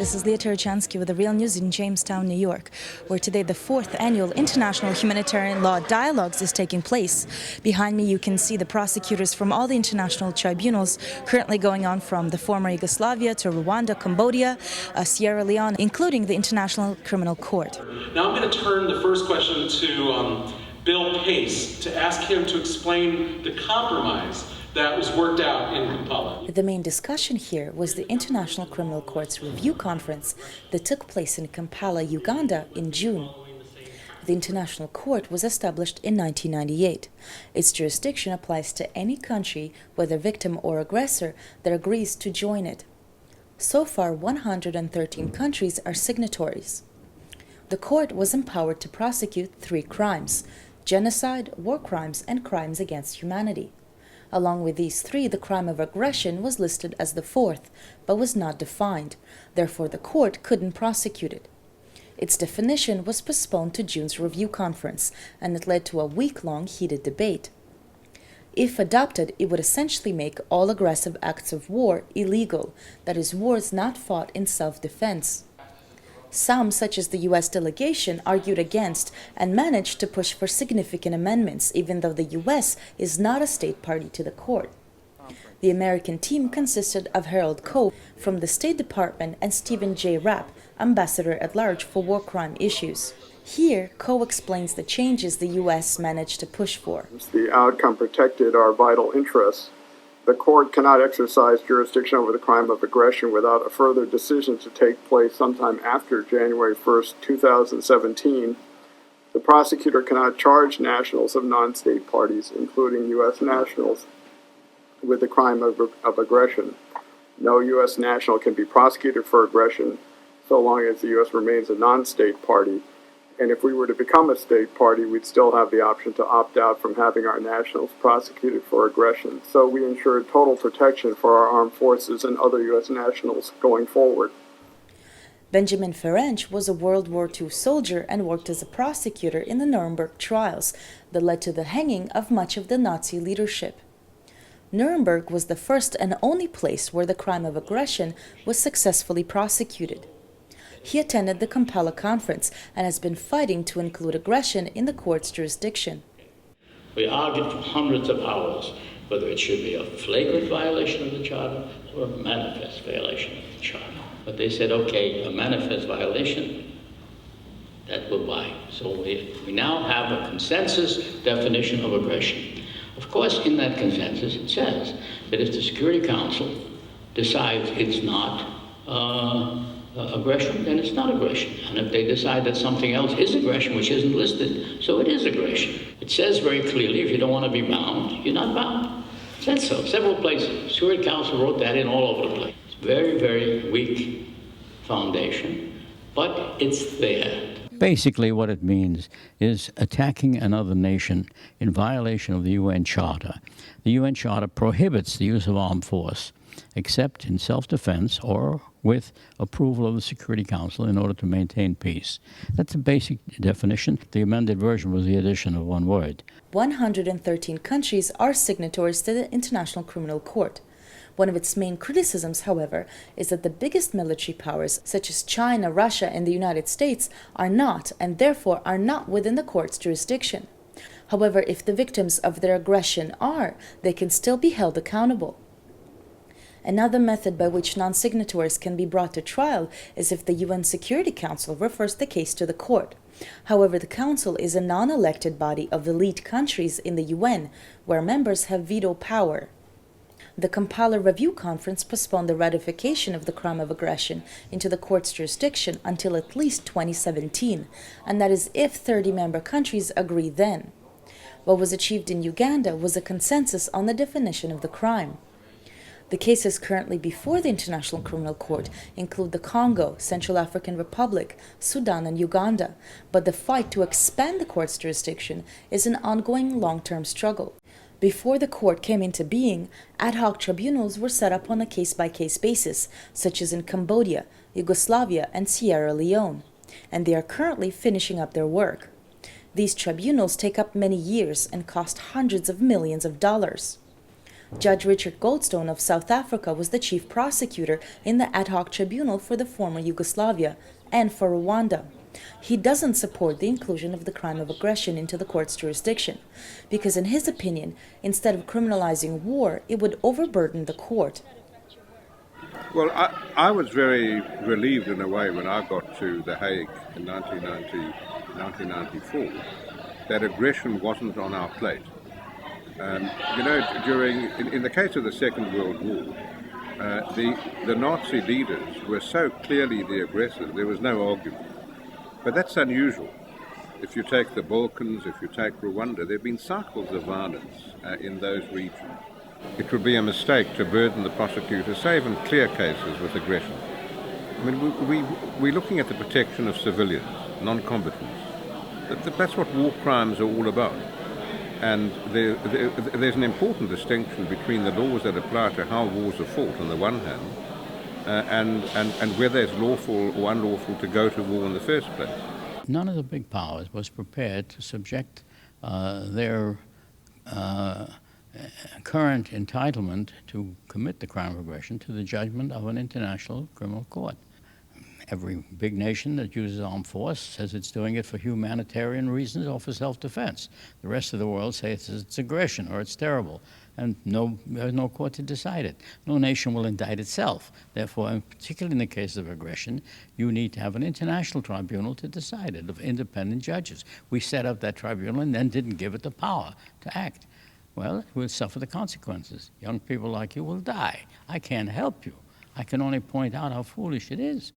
This is Leah Tarachansky with the Real News in Jamestown, New York, where today the 4th annual International Humanitarian Law Dialogues is taking place. Behind me you can see the prosecutors from all the international tribunals currently going on from the former Yugoslavia to Rwanda, Cambodia, Sierra Leone, including the International Criminal Court. Now I'm going to turn the first question to Bill Pace to ask him to explain the compromise that was worked out in Kampala. The main discussion here was the International Criminal Court's review conference that took place in Kampala, Uganda in June. The International Court was established in 1998. Its jurisdiction applies to any country, whether victim or aggressor, that agrees to join it. So far, 113 countries are signatories. The court was empowered to prosecute 3 crimes: genocide, war crimes, and crimes against humanity. Along with these 3, the crime of aggression was listed as the 4th, but was not defined. Therefore, the court couldn't prosecute it. Its definition was postponed to June's review conference, and it led to a week-long heated debate. If adopted, it would essentially make all aggressive acts of war illegal, that is, wars not fought in self-defense. Some, such as the U.S. delegation, argued against and managed to push for significant amendments, even though the U.S. is not a state party to the court. The American team consisted of Harold Koh from the State Department and Stephen J. Rapp, Ambassador-at-Large for war crime issues. Here, Koh explains the changes the U.S. managed to push for. The outcome protected our vital interests. The court cannot exercise jurisdiction over the crime of aggression without a further decision to take place sometime after January 1st, 2017. The prosecutor cannot charge nationals of non-state parties, including U.S. nationals, with the crime of aggression. No U.S. national can be prosecuted for aggression so long as the U.S. remains a non-state party. And if we were to become a state party, we'd still have the option to opt out from having our nationals prosecuted for aggression. So we ensured total protection for our armed forces and other U.S. nationals going forward. Benjamin Ferenc was a World War II soldier and worked as a prosecutor in the Nuremberg trials that led to the hanging of much of the Nazi leadership. Nuremberg was the first and only place where the crime of aggression was successfully prosecuted. He attended the Kampala conference and has been fighting to include aggression in the court's jurisdiction. We argued for hundreds of hours whether it should be a flagrant violation of the Charter or a manifest violation of the Charter. But they said, okay, a manifest violation, that will buy. So we now have a consensus definition of aggression. Of course, in that consensus, it says that if the Security Council decides it's not aggression, then it's not aggression. And if they decide that something else is aggression, which isn't listed, so it is aggression. It says very clearly, if you don't want to be bound, you're not bound. It says so. Several places. Security Council wrote that in all over the place. It's very, very weak foundation, but it's there. Basically what it means is attacking another nation in violation of the UN Charter. The UN Charter prohibits the use of armed force except in self-defense or with approval of the Security Council in order to maintain peace. That's a basic definition. The amended version was the addition of one word. 113 countries are signatories to the International Criminal Court. One of its main criticisms, however, is that the biggest military powers, such as China, Russia, and the United States, are not, and therefore are not within the court's jurisdiction. However, if the victims of their aggression are, they can still be held accountable. Another method by which non-signatories can be brought to trial is if the UN Security Council refers the case to the court. However, the Council is a non-elected body of elite countries in the UN, where members have veto power. The Kampala Review Conference postponed the ratification of the crime of aggression into the court's jurisdiction until at least 2017, and that is if 30 member countries agree then. What was achieved in Uganda was a consensus on the definition of the crime. The cases currently before the International Criminal Court include the Congo, Central African Republic, Sudan, and Uganda, but the fight to expand the court's jurisdiction is an ongoing long-term struggle. Before the court came into being, ad hoc tribunals were set up on a case-by-case basis, such as in Cambodia, Yugoslavia, and Sierra Leone, and they are currently finishing up their work. These tribunals take up many years and cost hundreds of millions of dollars. Judge Richard Goldstone of South Africa was the chief prosecutor in the ad hoc tribunal for the former Yugoslavia and for Rwanda. He doesn't support the inclusion of the crime of aggression into the court's jurisdiction, because in his opinion, instead of criminalizing war, it would overburden the court. Well, I was very relieved in a way when I got to The Hague in 1994 that aggression wasn't on our plate. You know, in the case of the Second World War, the Nazi leaders were so clearly the aggressors, there was no argument. But that's unusual. If you take the Balkans, if you take Rwanda, there have been cycles of violence in those regions. It would be a mistake to burden the prosecutors, save in clear cases, with aggression. I mean, we're looking at the protection of civilians, non-combatants. That's what war crimes are all about. And there's an important distinction between the laws that apply to how wars are fought on the one hand, and whether it's lawful or unlawful to go to war in the first place. None of the big powers was prepared to subject their current entitlement to commit the crime of aggression to the judgment of an international criminal court. Every big nation that uses armed force says it's doing it for humanitarian reasons or for self-defense. The rest of the world says it's aggression or it's terrible, and there's no court to decide it. No nation will indict itself. Therefore, and particularly in the case of aggression, you need to have an international tribunal to decide it, of independent judges. We set up that tribunal and then didn't give it the power to act. Well, it will suffer the consequences. Young people like you will die. I can't help you. I can only point out how foolish it is.